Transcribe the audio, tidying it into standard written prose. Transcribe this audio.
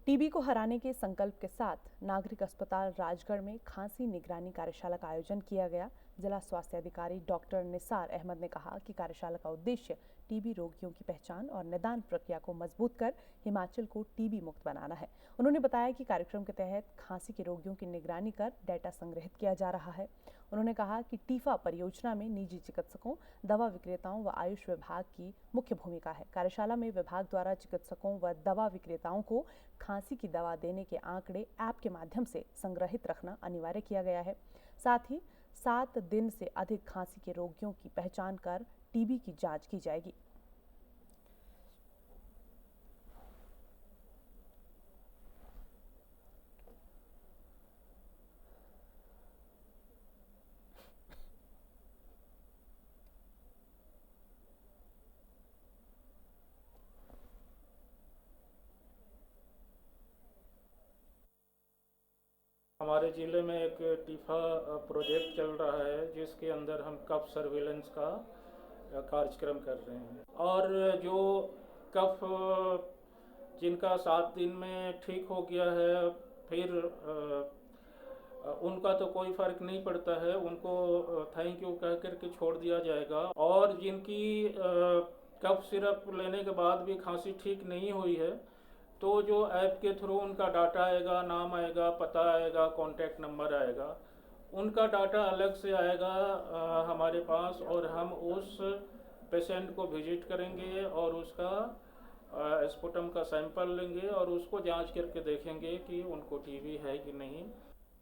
TB को हराने के संकल्प के साथ नागरिक अस्पताल राजगढ़ में खांसी निगरानी कार्यशाला का आयोजन किया गया। जिला स्वास्थ्य अधिकारी डॉक्टर निसार अहमद ने कहा कि कार्यशाला का उद्देश्य टीबी रोगियों की पहचान और निदान प्रक्रिया को मजबूत कर हिमाचल को टीबी मुक्त बनाना है। उन्होंने बताया कि कार्यक्रम के तहत खांसी के रोगियों की निगरानी कर डेटा संग्रहित किया जा रहा है। उन्होंने कहा कि टीफा परियोजना में निजी चिकित्सकों, दवा विक्रेताओं व आयुष विभाग की मुख्य भूमिका है। कार्यशाला में विभाग द्वारा चिकित्सकों व दवा विक्रेताओं को खांसी की दवा देने के आंकड़े ऐप के माध्यम से संग्रहित रखना अनिवार्य किया गया है। साथ ही 7 दिन से अधिक खांसी के रोगियों की पहचान कर टीबी की जांच की जाएगी। हमारे ज़िले में एक टीफा प्रोजेक्ट चल रहा है जिसके अंदर हम कफ सर्विलेंस का कार्यक्रम कर रहे हैं। और जो कफ जिनका 7 दिन में ठीक हो गया है, फिर उनका तो कोई फ़र्क नहीं पड़ता है, उनको थैंक यू कह कर के छोड़ दिया जाएगा। और जिनकी कफ सिरप लेने के बाद भी खांसी ठीक नहीं हुई है, तो जो ऐप के थ्रू उनका डाटा आएगा, नाम आएगा, पता आएगा, कॉन्टैक्ट नंबर आएगा, उनका डाटा अलग से आएगा हमारे पास, और हम उस पेशेंट को विजिट करेंगे और उसका स्पुटम का सैंपल लेंगे और उसको जांच करके देखेंगे कि उनको टीबी है कि नहीं।